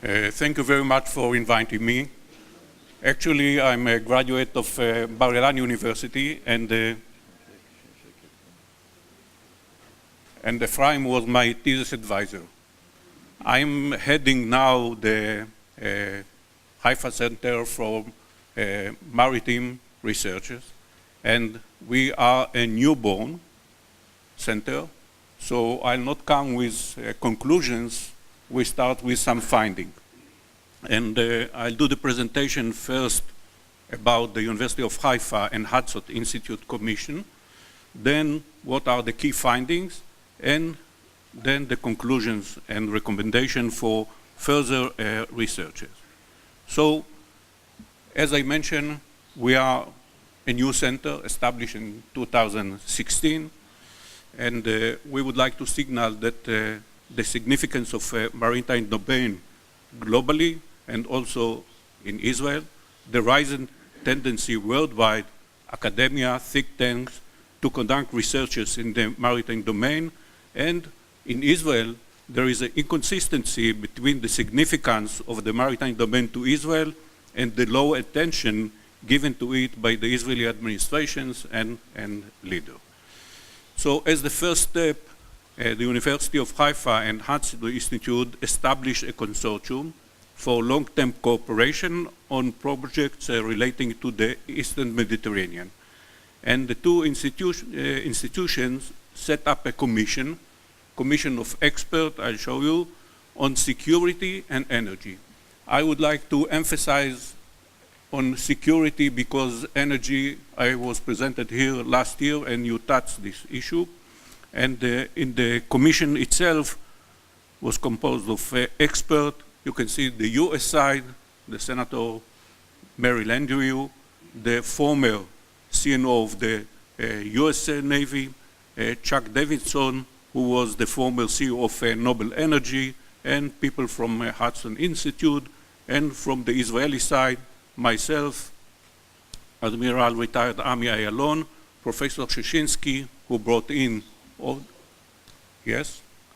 Thank you very much for inviting me. Actually, I'm a graduate of Bar-Ilan University, and Ephraim was my thesis advisor. I'm heading now the Haifa Center for Maritime Researchers, and we are a newborn center, so I'll not come with conclusions. We start with some finding. And I'll do the presentation first about the University of Haifa and Hudson Institute Commission, then what are the key findings, and then the conclusions and recommendation for further researches. So, as I mentioned, we are a new center established in 2016, and we would like to signal that the significance of maritime domain globally and also in Israel, the rising tendency worldwide, academia, think tanks, to conduct researches in the maritime domain, and in Israel, there is an inconsistency between the significance of the maritime domain to Israel and the low attention given to it by the Israeli administrations and leaders. So as the first step, the University of Haifa and Hudson Institute established a consortium for long-term cooperation on projects relating to the Eastern Mediterranean. And the two institutions set up a commission of experts, I'll show you, on security and energy. I would like to emphasize on security because energy, I was presented here last year and you touched this issue. And in the commission itself was composed of experts. You can see the US side, the Senator Mary Landrieu, the former CNO of the US Navy, Chuck Davidson, who was the former CEO of Noble Energy, and people from Hudson Institute, and from the Israeli side, myself, Admiral retired Ami Ayalon, Professor Sheshinsky, who brought in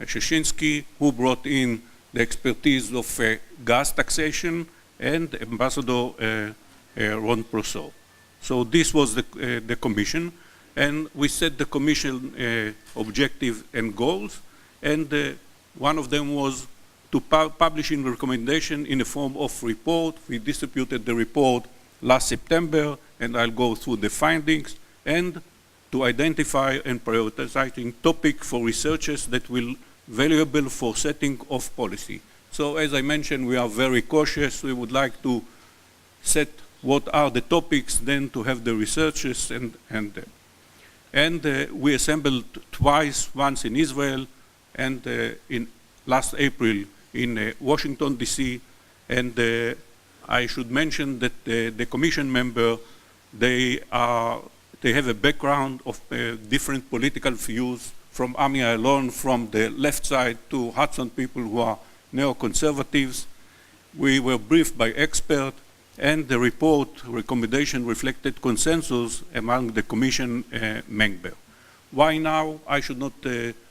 Sheshinsky, who brought in the expertise of gas taxation, and Ambassador Ron Prousseau. So this was the commission, and we set the commission objective and goals, and one of them was to publishing a recommendation in the form of report. We distributed the report last September, and I'll go through the findings, and to identify and prioritizing topic for researchers that will valuable for setting of policy. So as I mentioned, we are very cautious. We would like to set what are the topics, then to have the researchers, and we assembled twice, once in Israel and in last April in Washington, D.C. And I should mention that the commission member, they have a background of different political views, from Ami Ayalon, from the left side, to Hudson people who are neoconservatives. We were briefed by experts, and the report recommendation reflected consensus among the commission members. Why now? I should not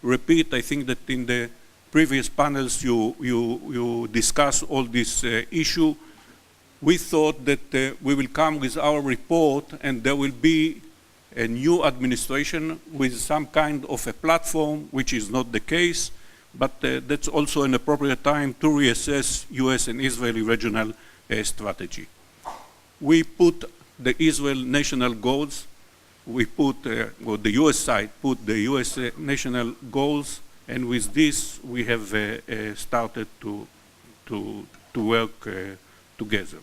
repeat. I think that in the previous panels you discussed all this issue. We thought that we will come with our report and there will be a new administration with some kind of a platform, which is not the case, but that's also an appropriate time to reassess US and Israeli regional strategy. We put the Israel national goals. We put, well, the US side put the US national goals, and with this we have started to work together.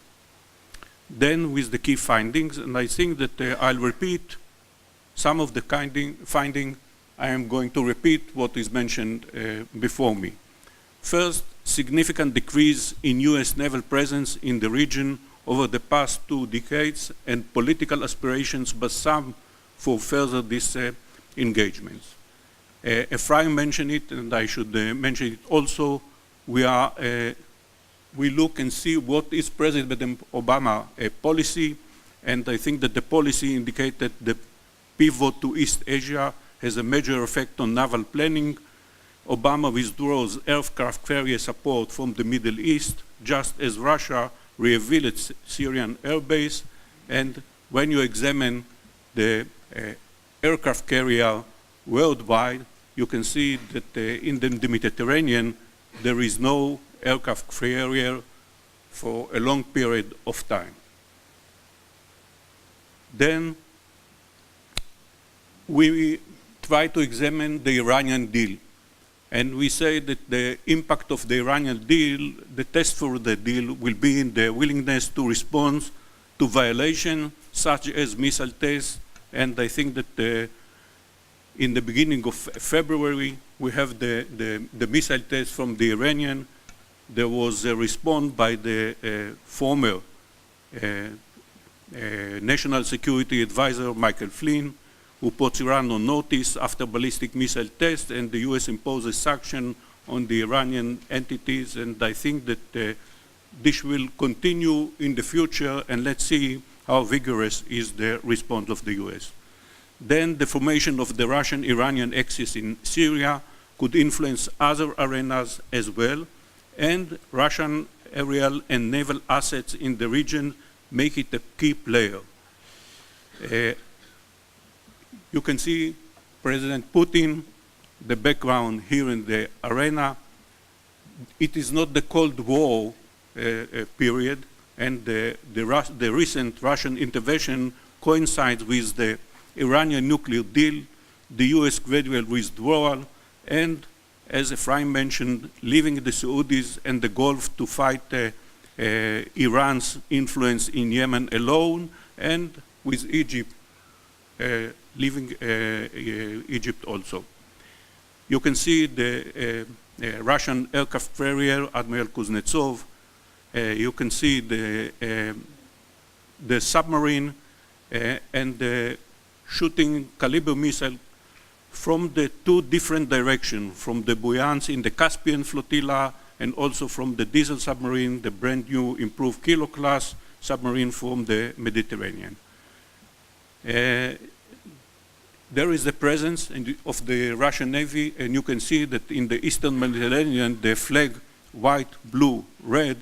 Then with the key findings, and I think that I'll repeat some of the finding. I am going to repeat what is mentioned before me. First, significant decrease in US naval presence in the region over the past 2 decades, and political aspirations by some for further these engagements. Ephraim mentioned it, and I should mention it also. We look and see what is President Obama policy, and I think that the policy indicated the pivot to East Asia has a major effect on naval planning, Obama withdraws aircraft carrier support from the Middle East, just as Russia revealed its Syrian airbase. And when you examine the aircraft carrier worldwide, you can see that in the Mediterranean, there is no aircraft carrier for a long period of time. Then we try to examine the Iranian deal. And we say that the impact of the Iranian deal, the test for the deal, will be in the willingness to respond to violations such as missile tests. And I think that in the beginning of February, we have the missile test from the Iranian. There was a response by the former National Security Advisor, Michael Flynn, who puts Iran on notice after ballistic missile tests, and the US imposes sanction on the Iranian entities. And I think that this will continue in the future, and let's see how vigorous is the response of the US. Then the formation of the Russian-Iranian axis in Syria could influence other arenas as well, and Russian aerial and naval assets in the region make it a key player. You can see President Putin, the background here in the arena. It is not the Cold War period, and the recent Russian intervention coincides with the Iranian nuclear deal, the US gradual withdrawal, and as Ephraim mentioned, leaving the Saudis and the Gulf to fight Iran's influence in Yemen alone, and with Egypt, leaving Egypt also. You can see the Russian aircraft carrier, Admiral Kuznetsov. You can see the submarine and the shooting caliber missile from the two different directions, from the buoyants in the Caspian flotilla and also from the diesel submarine, the brand new improved Kilo class submarine from the Mediterranean. There is the presence of the Russian Navy, and you can see that in the Eastern Mediterranean, the flag, white, blue, red,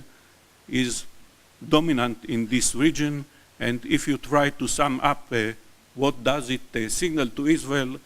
is dominant in this region. And if you try to sum up what does it signal to Israel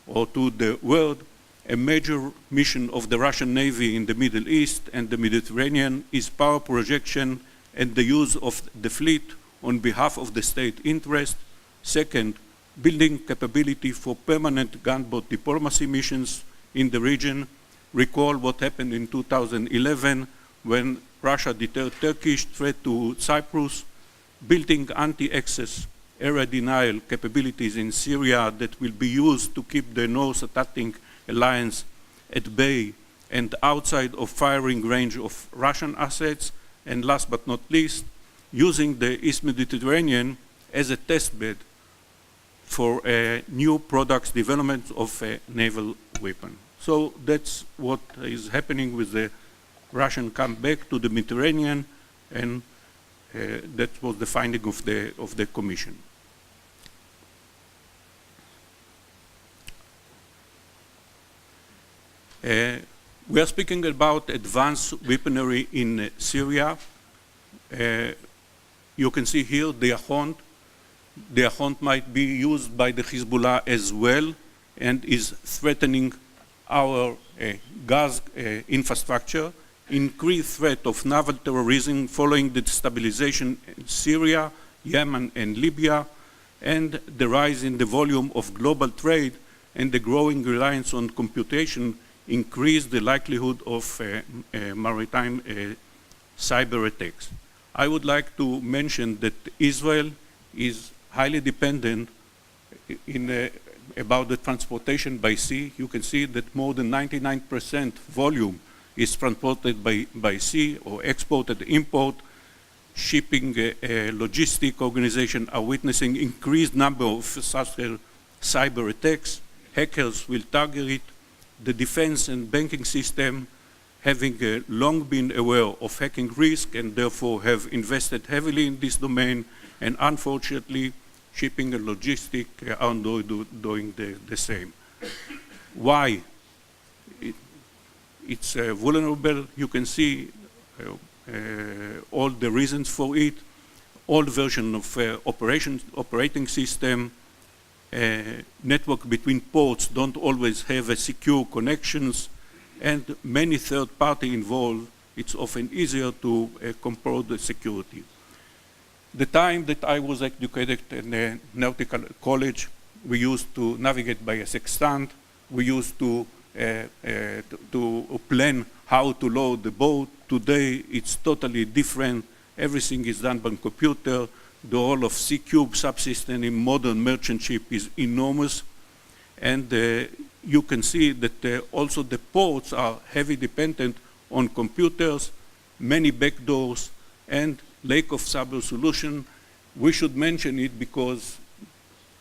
or to the world, a major mission of the Russian Navy in the Middle East and the Mediterranean is power projection and the use of the fleet on behalf of the state interest. Second, building capability for permanent gunboat diplomacy missions in the region. Recall what happened in 2011 when Russia deterred Turkish threat to Cyprus, building anti-access area denial capabilities in Syria that will be used to keep the North Atlantic Alliance at bay and outside of firing range of Russian assets. And last but not least, using the East Mediterranean as a test bed for new products development of a naval weapon. So that's what is happening with the Russian comeback to the Mediterranean, and that was the finding of the Commission. We are speaking about advanced weaponry in Syria. You can see here the Ahond. The Ahond might be used by the Hezbollah as well and is threatening our gas infrastructure, increased threat of naval terrorism following the destabilization in Syria, Yemen, and Libya, and the rise in the volume of global trade and the growing reliance on computation increase the likelihood of maritime cyber attacks. I would like to mention that Israel is highly dependent about the transportation by sea. You can see that more than 99% volume is transported by sea or exported, import. Shipping logistic organizations are witnessing increased number of such cyber attacks. Hackers will target it. The defense and banking system, having long been aware of hacking risk and therefore have invested heavily in this domain, and unfortunately, shipping and logistics are doing the same. Why? it's vulnerable. You can see all the reasons for it, old version of operating system, network between ports don't always have a secure connections, and many third party involved. It's often easier to compare the security. The time that I was educated in a nautical college, we used to navigate by a sextant. We used to plan how to load the boat. Today, it's totally different. Everything is done by computer. The role of C-Cube subsystem in modern merchant ship is enormous. And you can see that also the ports are heavily dependent on computers, many backdoors, and lack of cyber solution. We should mention it because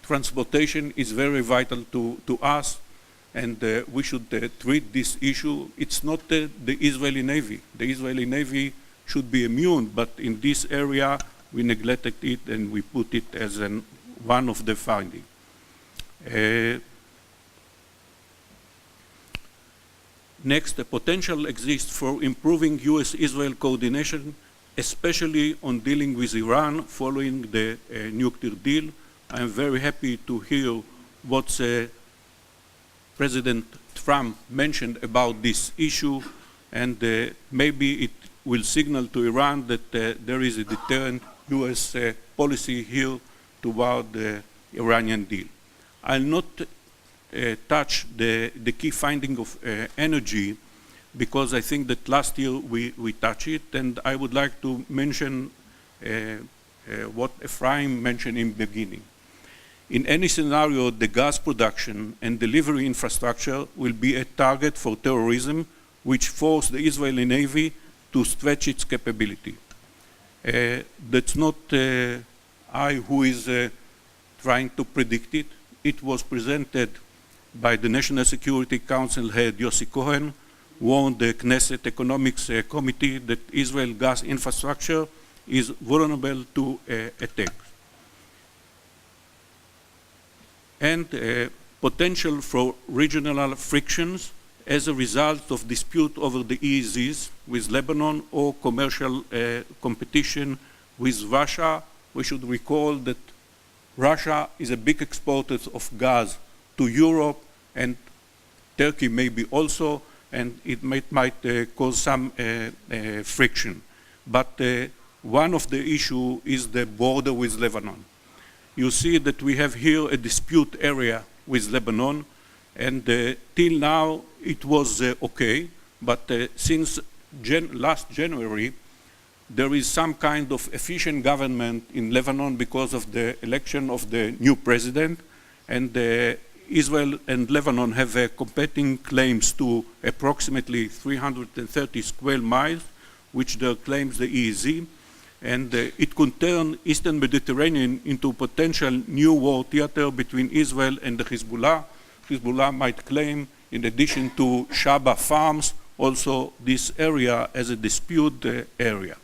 transportation is very vital to us, and we should treat this issue. It's not the Israeli Navy. The Israeli Navy should be immune, but in this area, we neglected it and we put it as one of the findings. Next, the potential exists for improving US-Israel coordination, especially on dealing with Iran following the nuclear deal. I am very happy to hear what President Trump mentioned about this issue, and maybe it will signal to Iran that there is a deterrent US policy here toward the Iranian deal. I'll not touch the key finding of energy, because I think that last year we touched it, and I would like to mention what Ephraim mentioned in the beginning. In any scenario, the gas production and delivery infrastructure will be a target for terrorism, which forced the Israeli Navy to stretch its capability. That's not I who is trying to predict it. It was presented by the National Security Council head Yossi Cohen, warned the Knesset Economics Committee that Israel gas infrastructure is vulnerable to attacks. And potential for regional frictions as a result of dispute over the EEZs with Lebanon or commercial competition with Russia. We should recall that Russia is a big exporter of gas to Europe, and Turkey maybe also, and it might cause some friction. But one of the issues is the border with Lebanon. You see that we have here a dispute area with Lebanon, and till now it was okay, but since last January, there is some kind of efficient government in Lebanon because of the election of the new president, and Israel and Lebanon have competing claims to approximately 330 square miles, which they claims the EEZ, and it could turn Eastern Mediterranean into a potential new war theater between Israel and the Hezbollah. Hezbollah might claim, in addition to Shaba farms, also this area as a dispute area.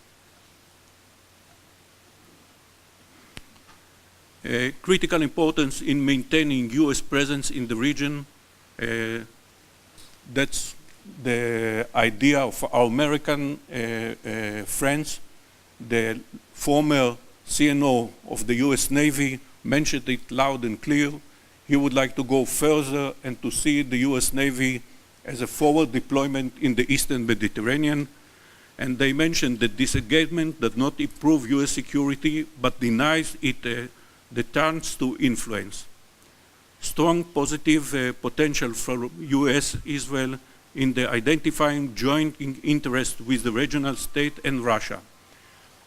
Critical importance in maintaining US presence in the region. That's the idea of our American friends. The former CNO of the US Navy mentioned it loud and clear. He would like to go further and to see the US Navy as a forward deployment in the Eastern Mediterranean. And they mentioned that this engagement does not improve US security, but denies it the chance to influence. Strong positive potential for US-Israel in the identifying joint interest with the regional state and Russia.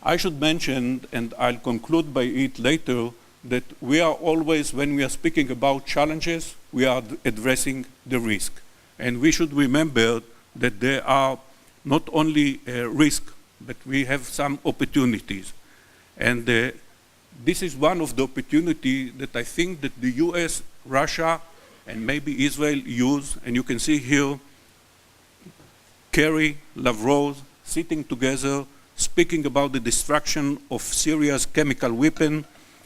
I should mention, and I'll conclude by it later, that we are always, when we are speaking about challenges, we are addressing the risk. And we should remember that there are not only risk, but we have some opportunities. And this is one of the opportunities that I think that the US, Russia, and maybe Israel use, and you can see here, Kerry, Lavrov, sitting together, speaking about the destruction of Syria's chemical weapon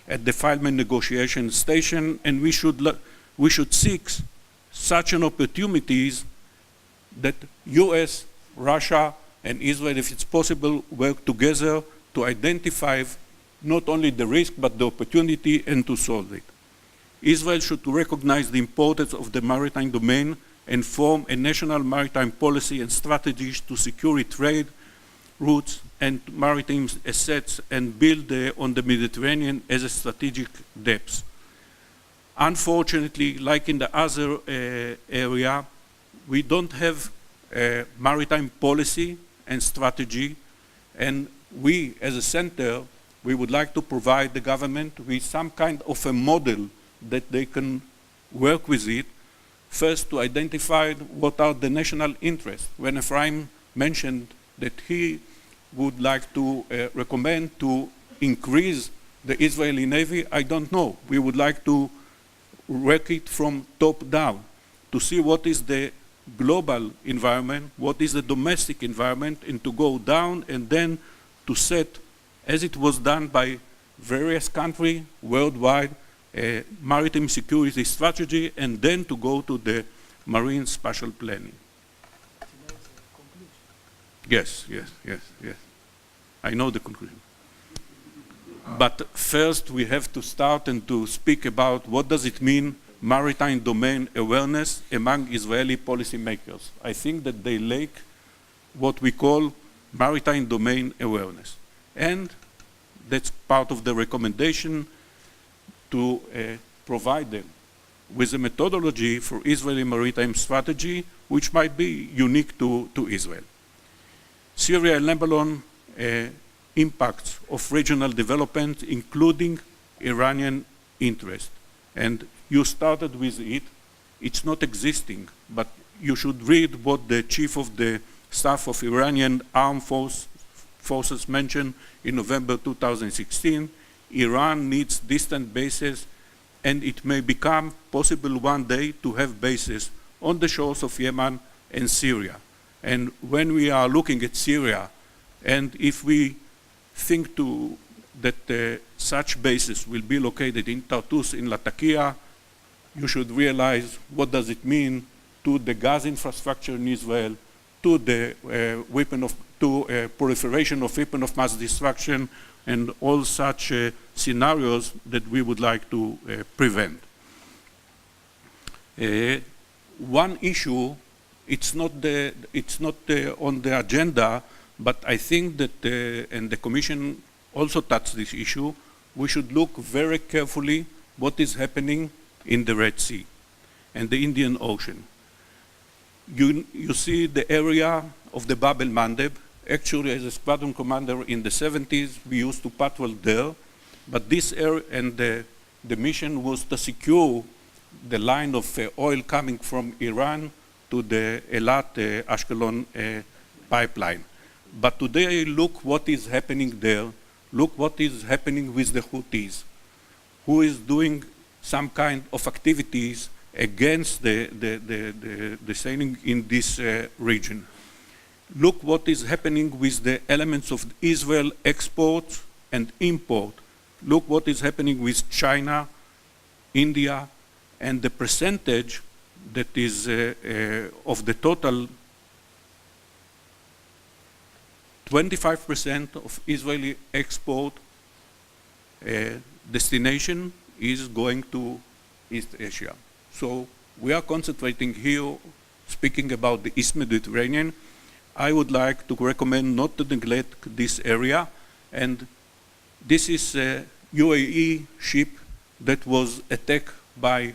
at the Feynman negotiation station, and we should seek such an opportunities that US, Russia, and Israel, if it's possible, work together to identify not only the risk but the opportunity and to solve it. Israel should recognize the importance of the maritime domain and form a national maritime policy and strategies to secure trade routes and maritime assets and build on the Mediterranean as a strategic depth. Unfortunately, like in the other area, we don't have a maritime policy and strategy, and we, as a center, we would like to provide the government with some kind of a model that they can work with it, first to identify what are the national interests. When Ephraim mentioned that he would like to recommend to increase the Israeli Navy, I don't know. We would like to work it from top down to see what is the global environment, what is the domestic environment, and to go down and then to set, as it was done by various countries worldwide, a maritime security strategy, and then to go to the marine spatial planning. Yes. I know the conclusion. But first we have to start and to speak about what does it mean maritime domain awareness among Israeli policymakers. I think that they lack what we call maritime domain awareness. And that's part of the recommendation to provide them with a methodology for Israeli maritime strategy, which might be unique to Israel. Syria and Lebanon impacts of regional development, including Iranian interest. And you started with it. It's not existing, but you should read what the chief of the staff of Iranian armed forces mentioned in November 2016. Iran needs distant bases, and it may become possible one day to have bases on the shores of Yemen and Syria. And when we are looking at Syria, and if we think that such bases will be located in Tartus, in Latakia, you should realize what does it mean to the gas infrastructure in Israel, to the proliferation of weapons of mass destruction, and all such scenarios that we would like to prevent. One issue, it's not on the agenda, but I think that, and the Commission also touched this issue, we should look very carefully what is happening in the Red Sea and the Indian Ocean. You see the area of the Bab el-Mandeb. Actually, as a squadron commander in the 70s, we used to patrol there, but this area and the mission was to secure the line of oil coming from Iran to the Eilat Ashkelon pipeline. But today, look what is happening there. Look what is happening with the Houthis, who is doing some kind of activities against the sailing in this region. Look what is happening with the elements of Israel export and import. Look what is happening with China, India, and the percentage that is of the total 25% of Israeli export destination is going to East Asia. So we are concentrating here, speaking about the East Mediterranean. I would like to recommend not to neglect this area. And this is a UAE ship that was attacked by,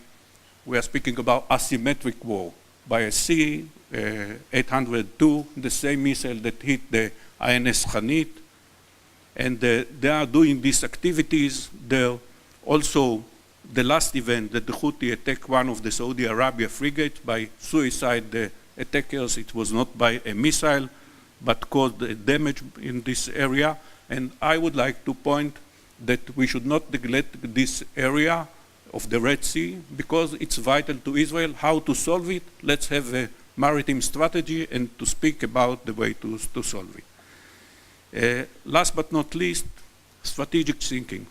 we are speaking about asymmetric war, by a C-802, the same missile that hit the INS Khanit. And they are doing these activities there. Also, the last event that the Houthi attacked one of the Saudi Arabia frigates by suicide the attackers. It was not by a missile, but caused damage in this area. And I would like to point that we should not neglect this area of the Red Sea because it's vital to Israel. How to solve it? Let's have a maritime strategy and to speak about the way to solve it. Last but not least, strategic thinking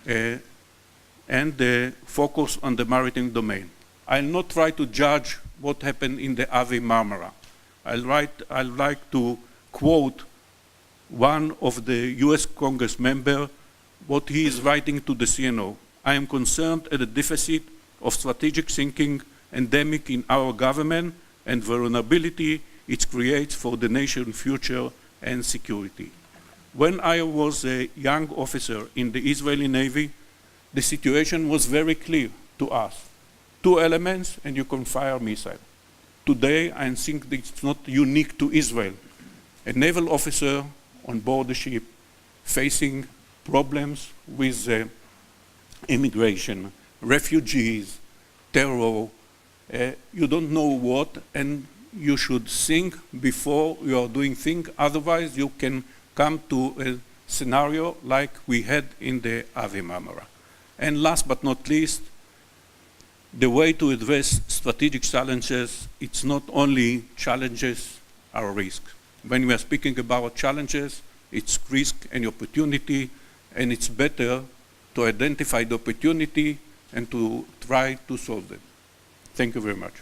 and the focus on the maritime domain. I'll not try to judge what happened in the Ave Marmara. I'd like to quote one of the US Congress member, what he is writing to the CNO. I am concerned at the deficit of strategic thinking endemic in our government and vulnerability it creates for the nation's future and security. When I was a young officer in the Israeli Navy, the situation was very clear to us. 2 elements and you can fire a missile. Today, I think it's not unique to Israel. A naval officer on board the ship facing problems with immigration, refugees, terror, you don't know what, and you should think before you are doing things, otherwise you can come to a scenario like we had in the Ave Marmara. And last but not least, the way to address strategic challenges, it's not only challenges or risks. When we are speaking about challenges, it's risk and opportunity, and it's better to identify the opportunity and to try to solve them. Thank you very much.